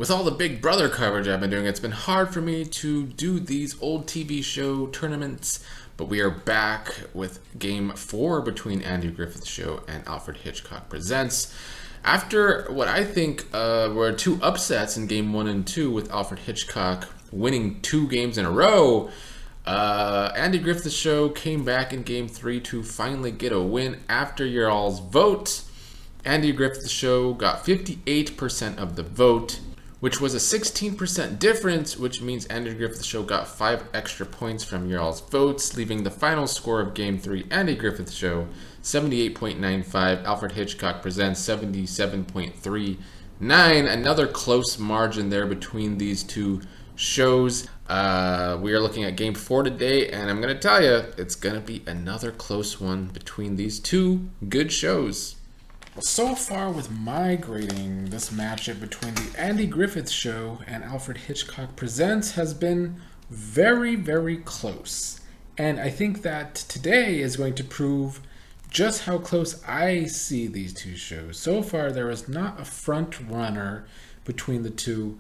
With all the Big Brother coverage I've been doing, it's been hard for me to do these old TV show tournaments, but we are back with Game 4 between Andy Griffith Show and Alfred Hitchcock Presents. After what I think were two upsets in Game 1 and 2 with Alfred Hitchcock winning 2 games in a row, Andy Griffith Show came back in Game 3 to finally get a win after your all's vote. Andy Griffith Show got 58% of the vote, which was a 16% difference, which means Andy Griffith Show got 5 extra points from your all's votes, leaving the final score of Game 3, Andy Griffith Show, 78.95, Alfred Hitchcock Presents, 77.39. Another close margin there between these two shows. We are looking at Game 4 today, and I'm going to tell you, it's going to be another close one between these two good shows. So far with my grading, this matchup between the Andy Griffith Show and Alfred Hitchcock Presents has been very, very close. And I think that today is going to prove just how close I see these two shows. So far, there is not a front runner between the two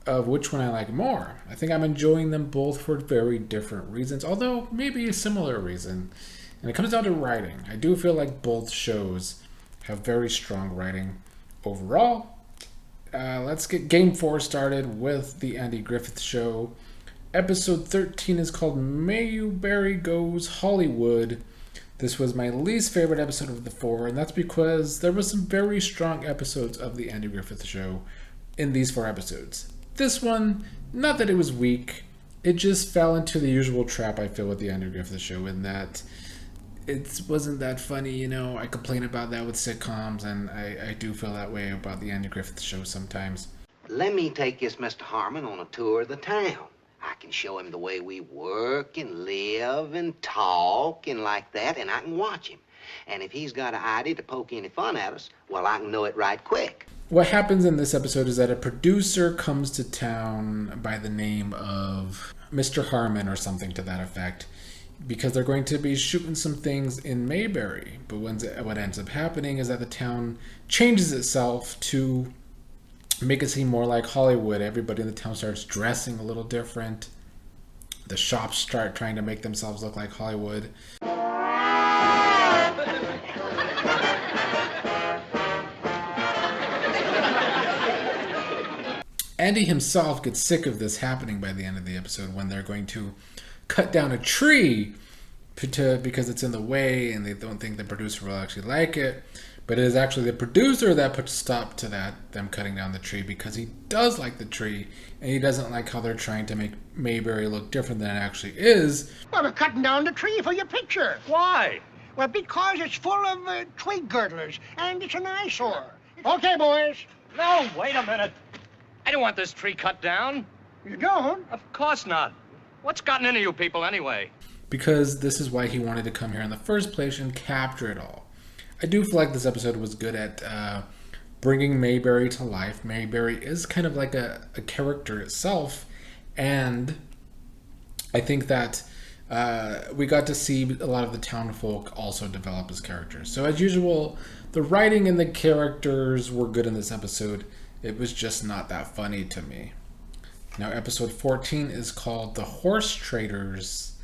of which one I like more. I think I'm enjoying them both for very different reasons, although maybe a similar reason. And it comes down to writing. I do feel like both shows have very strong writing overall. Let's get Game 4 started with the Andy Griffith Show. Episode 13 is called Mayberry Goes Hollywood. This was my least favorite episode of the 4, and that's because there were some very strong episodes of the Andy Griffith Show in these 4 episodes. This one, not that it was weak, it just fell into the usual trap I feel with the Andy Griffith Show, in that it wasn't that funny. You know, I complain about that with sitcoms, and I do feel that way about the Andy Griffith Show sometimes. Let me take this Mr. Harmon on a tour of the town. I can show him the way we work and live and talk and like that, and I can watch him. And if he's got an idea to poke any fun at us, well, I can know it right quick. What happens in this episode is that a producer comes to town by the name of Mr. Harmon or something to that effect, because they're going to be shooting some things in Mayberry. But what ends up happening is that the town changes itself to make it seem more like Hollywood. Everybody in the town starts dressing a little different. The shops start trying to make themselves look like Hollywood. Andy himself gets sick of this happening by the end of the episode, when they're going to cut down a tree because it's in the way and they don't think the producer will actually like it. But it is actually the producer that puts a stop to them cutting down the tree, because he does like the tree and he doesn't like how they're trying to make Mayberry look different than it actually is. Well, we're cutting down the tree for your picture. Why? Well, because it's full of twig girdlers and it's an eyesore. Okay, boys. No, wait a minute. I don't want this tree cut down. You don't? Of course not. What's gotten into you people anyway? Because this is why he wanted to come here in the first place and capture it all. I do feel like this episode was good at bringing Mayberry to life. Mayberry is kind of like a character itself, and I think that we got to see a lot of the town folk also develop as characters. So as usual, the writing and the characters were good in this episode. It was just not that funny to me. Now, episode 14 is called The Horse Traders,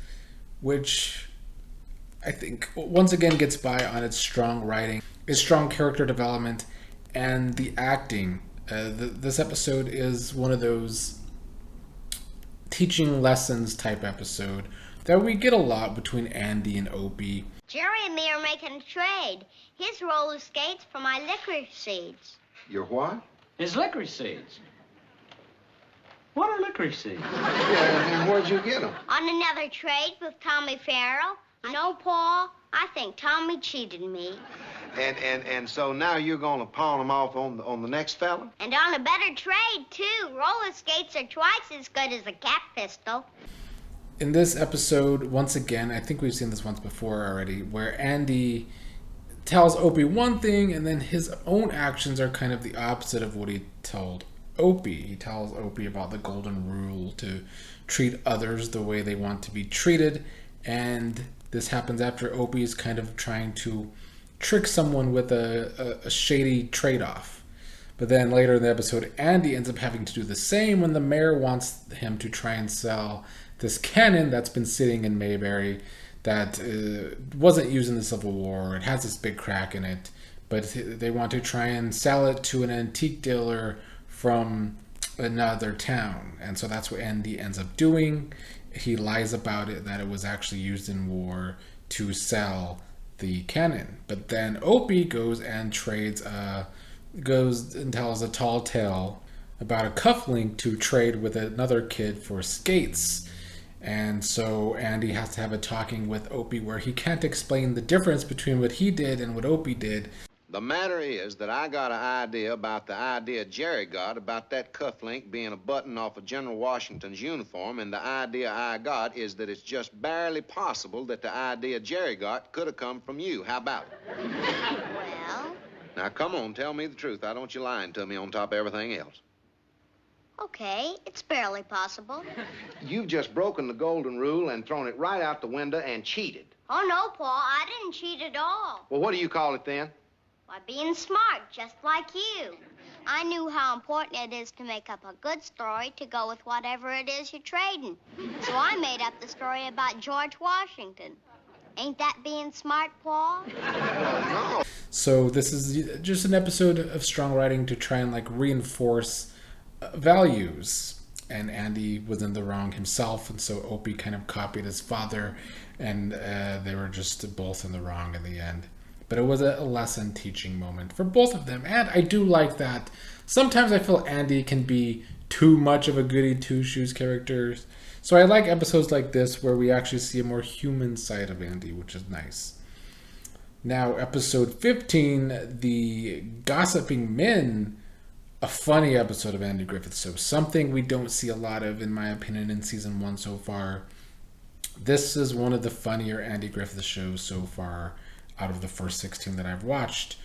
which I think once again gets by on its strong writing, its strong character development, and the acting. This episode is one of those teaching lessons type episode that we get a lot between Andy and Opie. Jerry and me are making a trade. His roller skates for my licorice seeds. Your what? His licorice seeds. What are licorice seeds? Yeah, and where'd you get them? On another trade with Tommy Farrell. No, Paul, I think Tommy cheated me. And so now you're gonna pawn them off on the next fella? And on a better trade, too. Roller skates are twice as good as a cat pistol. In this episode, once again, I think we've seen this once before already, where Andy tells Opie one thing, and then his own actions are kind of the opposite of what he told Opie. He tells Opie about the golden rule to treat others the way they want to be treated, and this happens after Opie is kind of trying to trick someone with a shady trade-off. But then later in the episode, Andy ends up having to do the same when the mayor wants him to try and sell this cannon that's been sitting in Mayberry that wasn't used in the Civil War. It has this big crack in it, but they want to try and sell it to an antique dealer from another town. And so that's what Andy ends up doing. He lies about it, that it was actually used in war to sell the cannon. But then Opie goes and goes and tells a tall tale about a cufflink to trade with another kid for skates. And so Andy has to have a talking with Opie where he can't explain the difference between what he did and what Opie did. The matter is that I got an idea about the idea Jerry got about that cufflink being a button off of General Washington's uniform, and the idea I got is that it's just barely possible that the idea Jerry got could have come from you. How about it? Well? Now, come on, tell me the truth. I don't want you lying to me on top of everything else. Okay, it's barely possible. You've just broken the golden rule and thrown it right out the window and cheated. Oh, no, Paul, I didn't cheat at all. Well, what do you call it then? By being smart, just like you. I knew how important it is to make up a good story to go with whatever it is you're trading. So I made up the story about George Washington. Ain't that being smart, Paul? No. So this is just an episode of strong writing to try and reinforce values. And Andy was in the wrong himself, and so Opie kind of copied his father, and they were just both in the wrong in the end. But it was a lesson teaching moment for both of them. And I do like that. Sometimes I feel Andy can be too much of a goody two-shoes character. So I like episodes like this where we actually see a more human side of Andy, which is nice. Now, episode 15, the Gossipin Men, a funny episode of Andy Griffith Show. Something we don't see a lot of, in my opinion, in season 1 so far. This is one of the funnier Andy Griffith shows so far out of the first 16 that I've watched,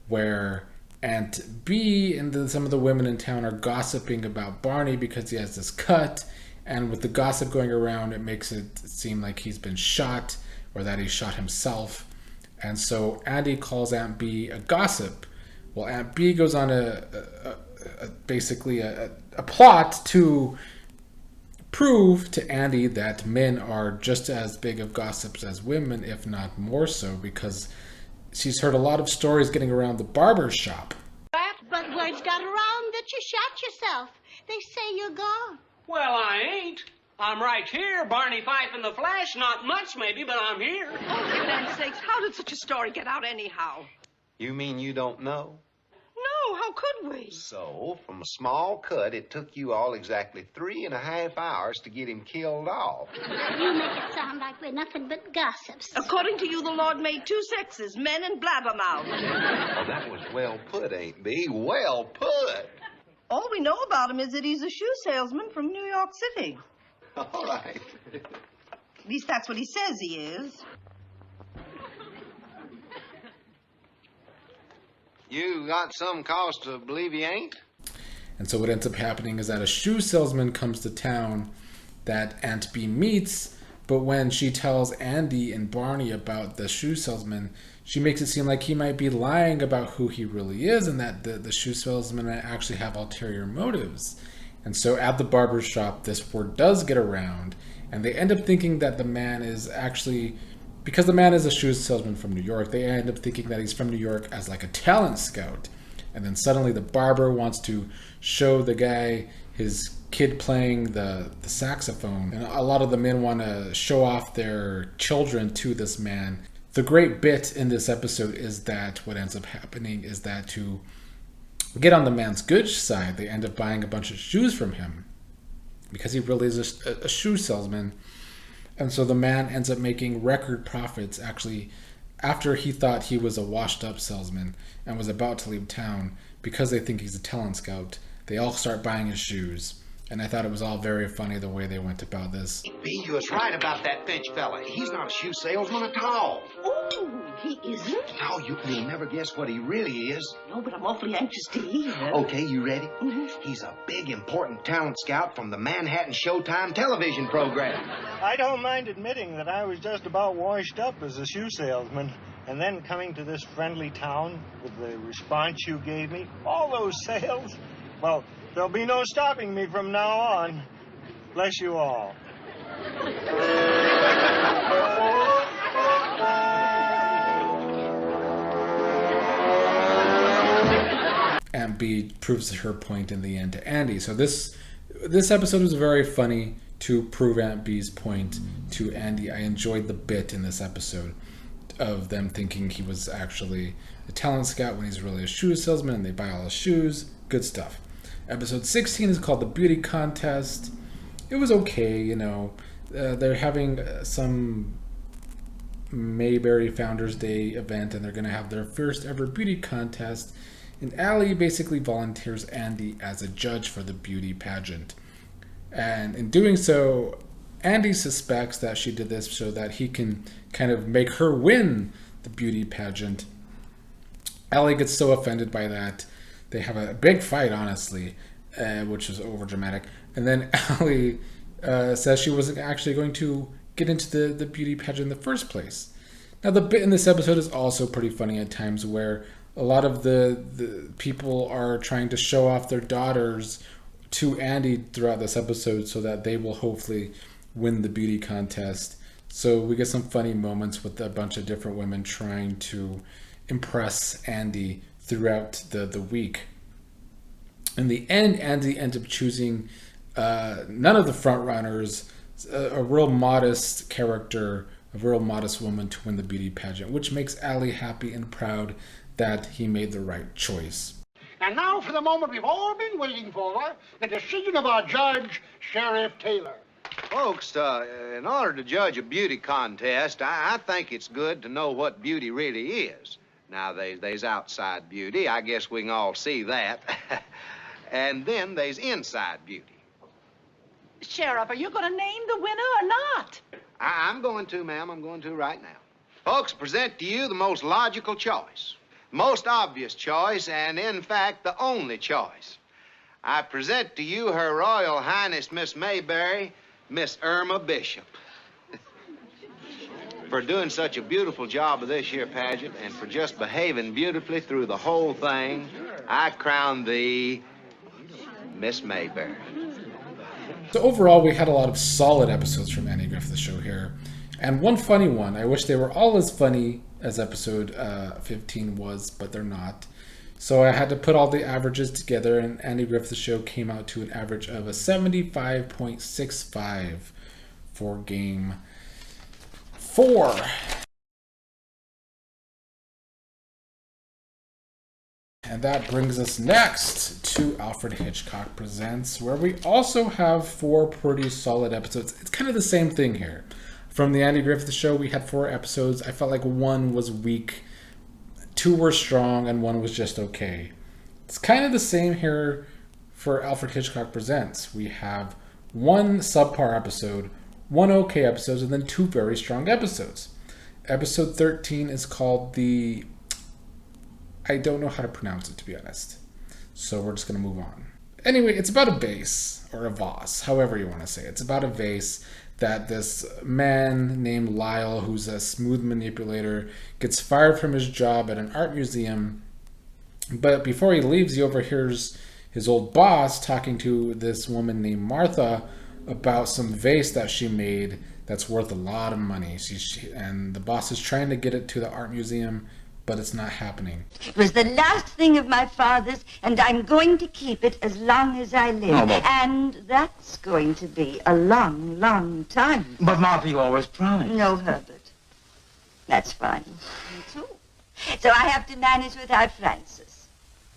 where Aunt B and some of the women in town are gossiping about Barney because he has this cut, and with the gossip going around, it makes it seem like he's been shot or that he shot himself. And so Andy calls Aunt B a gossip. Well, Aunt B goes on basically a plot to prove to Andy that men are just as big of gossips as women, if not more so, because she's heard a lot of stories getting around the barber shop. But word's got around that you shot yourself. They say you're gone. Well, I ain't. I'm right here, Barney Fife in the flesh. Not much, maybe, but I'm here. Oh, for land's sakes, how did such a story get out anyhow? You mean you don't know? No, how could we? So, from a small cut, it took you all exactly 3.5 hours to get him killed off. You make it sound like we're nothing but gossips. According to you, the Lord made two sexes, men and blabbermouth. Well, that was well put, Aunt B. Well put. All we know about him is that he's a shoe salesman from New York City. All right. At least that's what he says he is. You got some cause to believe he ain't? And so what ends up happening is that a shoe salesman comes to town that Aunt B meets, but when she tells Andy and Barney about the shoe salesman, she makes it seem like he might be lying about who he really is, and that the shoe salesman might actually have ulterior motives. And so at the barber shop, this word does get around, and they end up thinking that the man is actually, because the man is a shoe salesman from New York, they end up thinking that he's from New York as like a talent scout. And then suddenly the barber wants to show the guy his kid playing the saxophone. And a lot of the men want to show off their children to this man. The great bit in this episode is that what ends up happening is that to get on the man's good side, they end up buying a bunch of shoes from him because he really is a shoe salesman. And so the man ends up making record profits, actually, after he thought he was a washed-up salesman and was about to leave town. Because they think he's a talent scout, they all start buying his shoes. And I thought it was all very funny the way they went about this. B, you was right about that Finch fella. He's not a shoe salesman at all. Oh, he isn't? No, you'll never guess what he really is. No, but I'm awfully anxious to hear. Okay, you ready? Mm-hmm. He's a big, important talent scout from the Manhattan Showtime television program. I don't mind admitting that I was just about washed up as a shoe salesman. And then coming to this friendly town with the response you gave me, all those sales, well, there'll be no stopping me from now on. Bless you all. Aunt B proves her point in the end to Andy. So this episode was very funny to prove Aunt B's point to Andy. I enjoyed the bit in this episode of them thinking he was actually a talent scout when he's really a shoe salesman, and they buy all his shoes. Good stuff. Episode 16 is called The Beauty Contest. It was okay, you know. They're having some Mayberry Founders Day event, and they're going to have their first ever beauty contest. And Allie basically volunteers Andy as a judge for the beauty pageant. And in doing so, Andy suspects that she did this so that he can kind of make her win the beauty pageant. Allie gets so offended by that. They have a big fight, honestly, which is overdramatic. And then Allie says she wasn't actually going to get into the beauty pageant in the first place. Now, the bit in this episode is also pretty funny at times, where a lot of the people are trying to show off their daughters to Andy throughout this episode so that they will hopefully win the beauty contest. So we get some funny moments with a bunch of different women trying to impress Andy throughout the week. In the end, Andy ends up choosing none of the front runners, a real modest character, a real modest woman to win the beauty pageant, which makes Allie happy and proud that he made the right choice. And now for the moment we've all been waiting for, the decision of our judge, Sheriff Taylor. Folks, in order to judge a beauty contest, I think it's good to know what beauty really is. Now, there's outside beauty. I guess we can all see that. And then there's inside beauty. Sheriff, are you going to name the winner or not? I'm going to, ma'am. I'm going to right now. Folks, present to you the most logical choice, most obvious choice, and in fact, the only choice. I present to you Her Royal Highness Miss Mayberry, Miss Irma Bishop. For doing such a beautiful job of this here pageant and for just behaving beautifully through the whole thing, I crown thee Miss Mayberry. So overall, we had a lot of solid episodes from Andy Griffith Show here. And one funny one. I wish they were all as funny as episode 15 was, but they're not. So I had to put all the averages together, and Andy Griffith Show came out to an average of a 75.65 for game 4. And that brings us next to Alfred Hitchcock Presents, where we also have 4 pretty solid episodes. It's kind of the same thing here. From the Andy Griffith Show, we had 4 episodes. I felt like 1 was weak, 2 were strong, and 1 was just okay. It's kind of the same here for Alfred Hitchcock Presents. We have 1 subpar episode, 1 okay episode, and then 2 very strong episodes. Episode 13 is called the... I don't know how to pronounce it, to be honest. So we're just going to move on. Anyway, it's about a vase, or a vase, however you want to say it. It's about a vase that this man named Lyle, who's a smooth manipulator, gets fired from his job at an art museum. But before he leaves, he overhears his old boss talking to this woman named Martha about some vase that she made that's worth a lot of money. And the boss is trying to get it to the art museum, but it's not happening. It was the last thing of my father's, and I'm going to keep it as long as I live. Oh, but... And that's going to be a long, long time. But, Martha, you always promised. No, Herbert. That's fine. Me too. So I have to manage without Francis.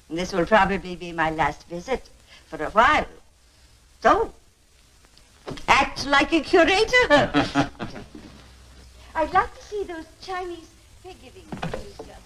And this will probably be my last visit for a while. So, act like a curator, Herbert. I'd like to see those Chinese figurines you got.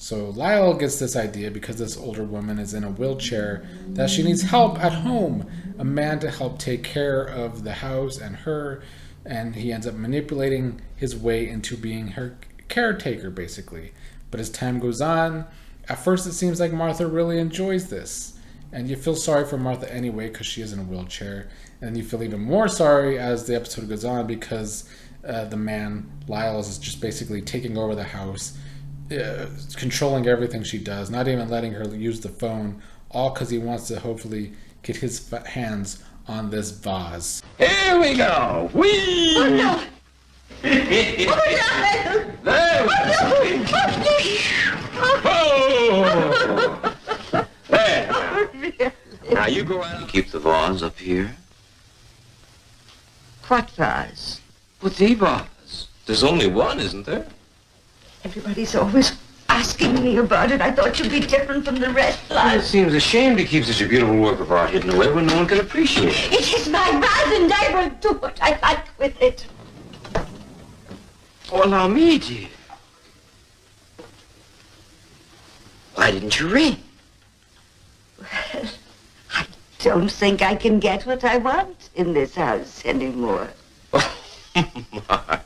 So Lyle gets this idea because this older woman is in a wheelchair that she needs help at home, a man to help take care of the house and her, and he ends up manipulating his way into being her caretaker, basically. But as time goes on, at first it seems like Martha really enjoys this, and you feel sorry for Martha anyway because she is in a wheelchair, and you feel even more sorry as the episode goes on because the man, Lyles, is just basically taking over the house, controlling everything she does, not even letting her use the phone, all because he wants to hopefully get his hands on this vase. Here we go. Whee! Oh, no. There we go. There. Now you go out and keep the vase up here. What vase? Well, the vase. There's only one, isn't there? Everybody's always asking me about it. I thought you'd be different from the rest. Well, it seems a shame to keep such a beautiful work of art hidden away when no one can appreciate it. It is my vase, and I will do what I like with it. Oh, allow me, dear. Why didn't you ring? Well, I don't think I can get what I want in this house anymore. Martha.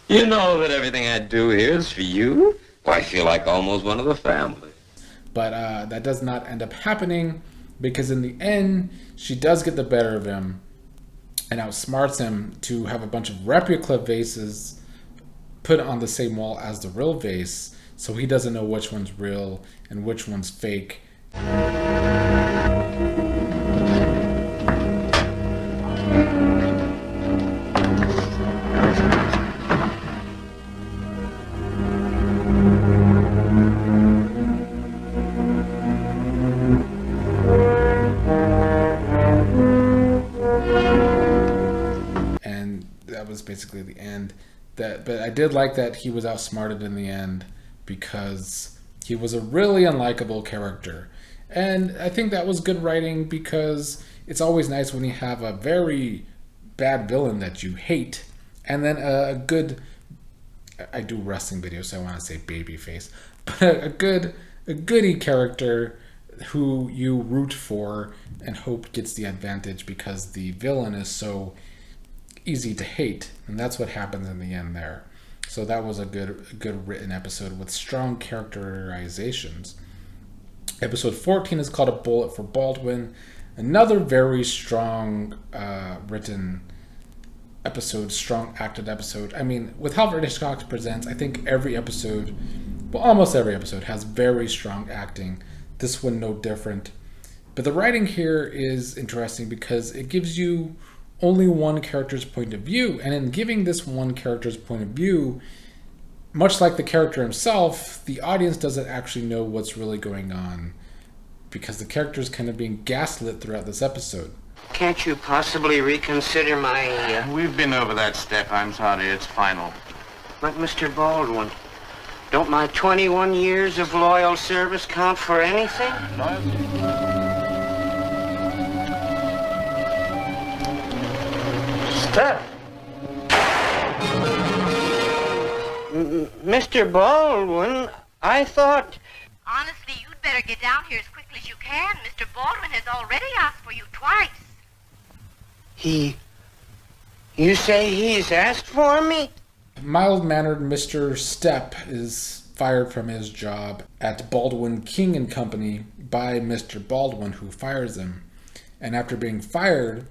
You know that everything I do here is for you. I feel like almost one of the family. But that does not end up happening, because in the end, she does get the better of him and outsmarts him to have a bunch of replica vases put on the same wall as the real vase, so he doesn't know which one's real and which one's fake. And that was basically the end. But I did like that he was outsmarted in the end, because he was a really unlikable character. And I think that was good writing, because it's always nice when you have a very bad villain that you hate, and then a good, I do wrestling videos, so I want to say babyface, but a goody character who you root for and hope gets the advantage, because the villain is so easy to hate, and that's what happens in the end there. So that was a good written episode with strong characterizations. Episode 14 is called A Bullet for Baldwin. Another very strong written episode, strong acted episode. I mean, with Alfred Hitchcock Presents, I think every episode, well, almost every episode has very strong acting. This one no different. But the writing here is interesting because it gives you only one character's point of view, and in giving this one character's point of view, much like the character himself, the audience doesn't actually know what's really going on, because the character is kind of being gaslit throughout this episode. Can't you possibly reconsider my... We've been over that step. I'm sorry. It's final. But, Mr. Baldwin, don't my 21 years of loyal service count for anything? Step. Mr. Baldwin, I thought... Honestly, you'd better get down here as quickly as you can. Mr. Baldwin has already asked for you twice. You say he's asked for me? Mild-mannered Mr. Stepp is fired from his job at Baldwin, King and Company by Mr. Baldwin, who fires him. And after being fired,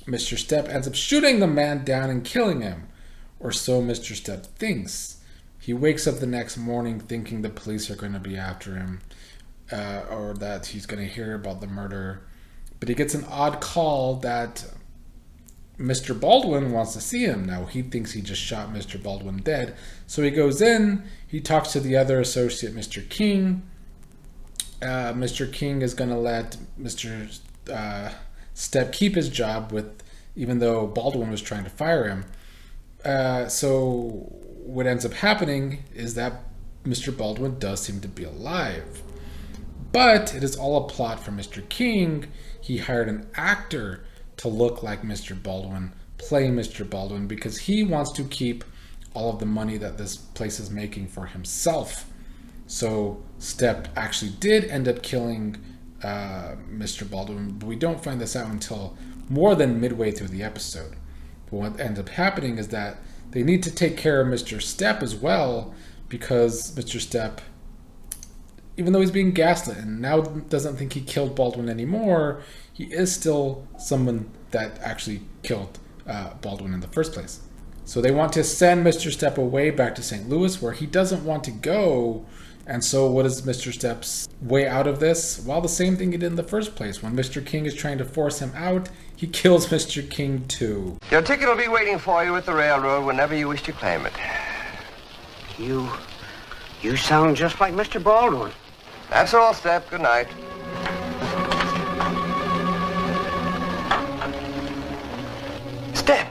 Mr. Stepp ends up shooting the man down and killing him. Or so Mr. Stepp thinks. He wakes up the next morning thinking the police are going to be after him, or that he's going to hear about the murder. But he gets an odd call that Mr. Baldwin wants to see him. Now, he thinks he just shot Mr. Baldwin dead. So he goes in, he talks to the other associate, Mr. King. Mr. King is going to let Mr. Stepp keep his job, even though Baldwin was trying to fire him. So what ends up happening is that Mr. Baldwin does seem to be alive. But it is all a plot for Mr. King. He hired an actor to look like Mr. Baldwin, play Mr. Baldwin, because he wants to keep all of the money that this place is making for himself. So Stepp actually did end up killing Mr. Baldwin, but we don't find this out until more than midway through the episode. But what ends up happening is that they need to take care of Mr. Stepp as well, because Mr. Stepp, even though he's being gaslit and now doesn't think he killed Baldwin anymore, he is still someone that actually killed Baldwin in the first place. So they want to send Mr. Stepp away back to St. Louis, where he doesn't want to go. And so what is Mr. Stepp's way out of this? Well, the same thing he did in the first place. When Mr. King is trying to force him out, he kills Mr. King too. Your ticket will be waiting for you at the railroad whenever you wish to claim it. You sound just like Mr. Baldwin. That's all, Stepp. Good night. Stepp!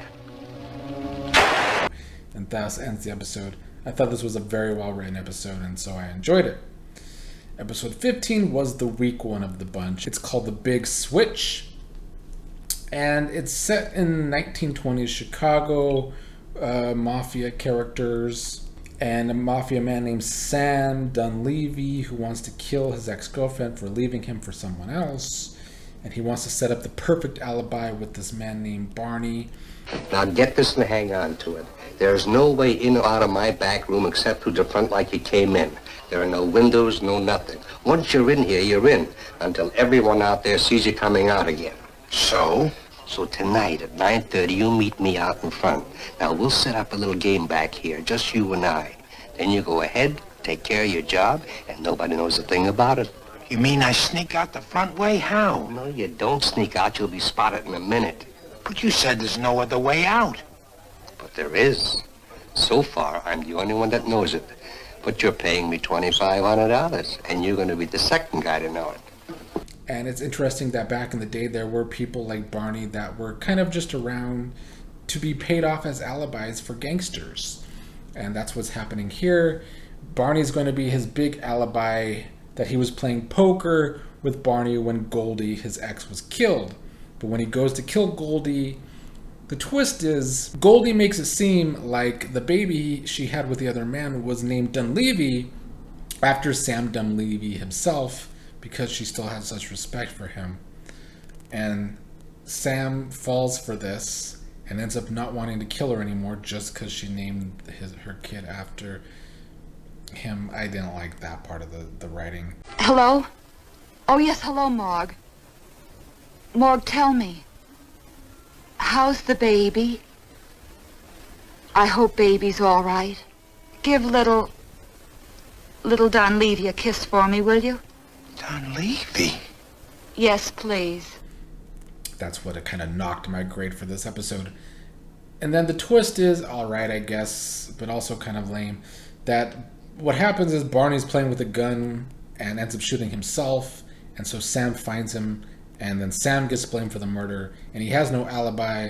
And thus ends the episode. I thought this was a very well-written episode, and so I enjoyed it. Episode 15 was the weak one of the bunch. It's called The Big Switch, and it's set in 1920s Chicago, mafia characters, and a mafia man named Sam Dunleavy who wants to kill his ex-girlfriend for leaving him for someone else, and he wants to set up the perfect alibi with this man named Barney. Now get this and hang on to it. There's no way in or out of my back room except through the front like you came in. There are no windows, no nothing. Once you're in here, you're in, until everyone out there sees you coming out again. So? So tonight at 9:30, you meet me out in front. Now we'll set up a little game back here, just you and I. Then you go ahead, take care of your job, and nobody knows a thing about it. You mean I sneak out the front way? How? No, you don't sneak out. You'll be spotted in a minute. But you said there's no other way out. But there is. So far, I'm the only one that knows it. But you're paying me $2,500, and you're going to be the second guy to know it. And it's interesting that back in the day, there were people like Barney that were kind of just around to be paid off as alibis for gangsters. And that's what's happening here. Barney's going to be his big alibi that he was playing poker with Barney when Goldie, his ex, was killed. But when he goes to kill Goldie, the twist is Goldie makes it seem like the baby she had with the other man was named Dunleavy after Sam Dunleavy himself, because she still had such respect for him. And Sam falls for this and ends up not wanting to kill her anymore just because she named her kid after him. I didn't like that part of the writing. Hello? Oh, yes, hello, Morg. Morg, tell me. How's the baby? I hope baby's all right. Give little Dunleavy a kiss for me, will you? Dunleavy? Yes, please. That's what it kind of knocked my grade for this episode. And then the twist is alright, I guess, but also kind of lame. That what happens is Barney's playing with a gun and ends up shooting himself, and so Sam finds him, and then Sam gets blamed for the murder, and he has no alibi,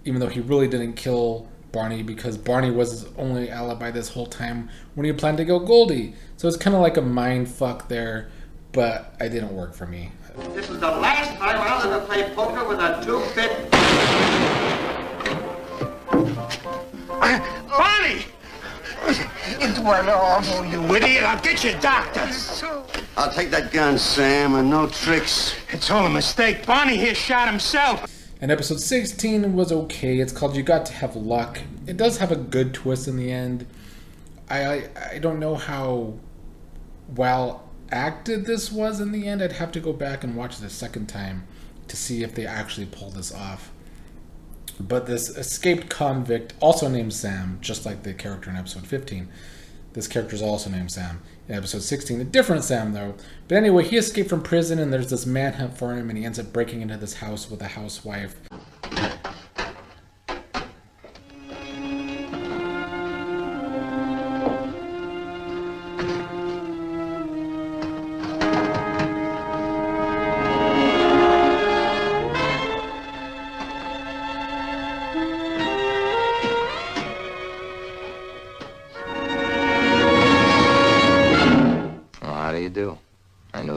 even though he really didn't kill Barney, because Barney was his only alibi this whole time when he planned to kill Goldie. So it's kind of like a mind fuck there, but it didn't work for me. This is the last time I'll ever play poker with a two-bit... Barney! It went off. Oh, you idiot. I'll get you a doctor. I'll take that gun, Sam, and no tricks. It's all a mistake. Barney here shot himself. And episode 16 was okay. It's called You Got to Have Luck. It does have a good twist in the end. I don't know how well acted this was in the end. I'd have to go back and watch it a second time to see if they actually pulled this off. But this escaped convict, also named Sam, just like the character in episode 15. This character is also named Sam. In episode 16, a different Sam though. But anyway, he escaped from prison and there's this manhunt for him, and he ends up breaking into this house with a housewife.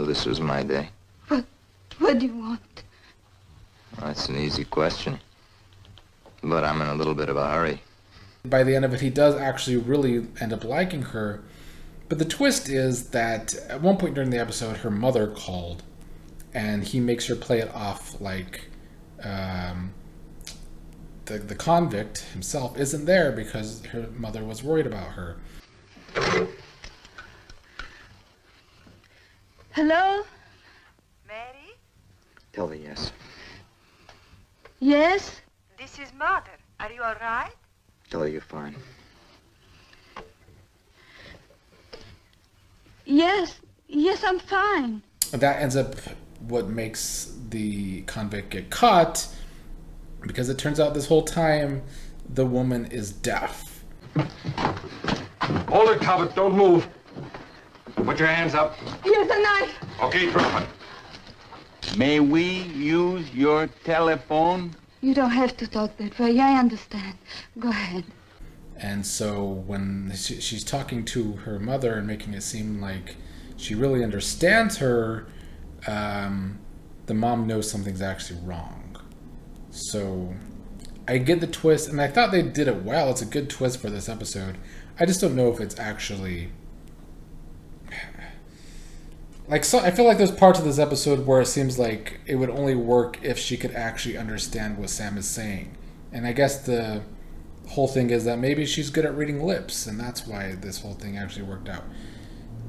This was my day. What do you want? Well, that's an easy question. But I'm in a little bit of a hurry. By the end of it, he does actually really end up liking her. But the twist is that at one point during the episode, her mother called. And he makes her play it off like the convict himself isn't there because her mother was worried about her. Hello? Tell her yes. Yes? This is Mother. Are you all right? Tell her you're fine. Yes. Yes, I'm fine. That ends up what makes the convict get caught, because it turns out this whole time the woman is deaf. Hold it, Talbot. Don't move. Put your hands up. Here's a knife. Okay, drop it. May we use your telephone? You don't have to talk that way. I understand. Go ahead. And so when she's talking to her mother and making it seem like she really understands her, the mom knows something's actually wrong. So I get the twist, and I thought they did it well. It's a good twist for this episode. I just don't know if it's actually... Like, so I feel like there's parts of this episode where it seems like it would only work if she could actually understand what Sam is saying. And I guess the whole thing is that maybe she's good at reading lips, and that's why this whole thing actually worked out.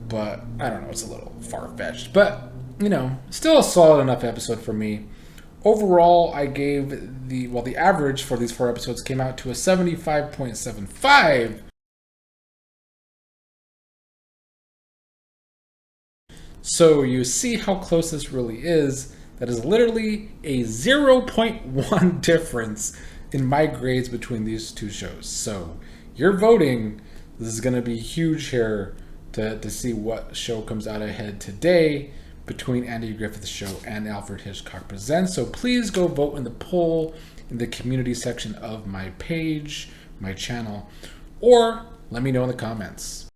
But I don't know, it's a little far-fetched. But, you know, still a solid enough episode for me. Overall, I gave the average for these 4 episodes came out to a 75.75. So you see how close this really is. That is literally a 0.1 difference in my grades between these two shows. So you're voting. This is going to be huge here to see what show comes out ahead today between Andy Griffith's show and Alfred Hitchcock Presents. So please go vote in the poll in the community section of my page, my channel, or let me know in the comments.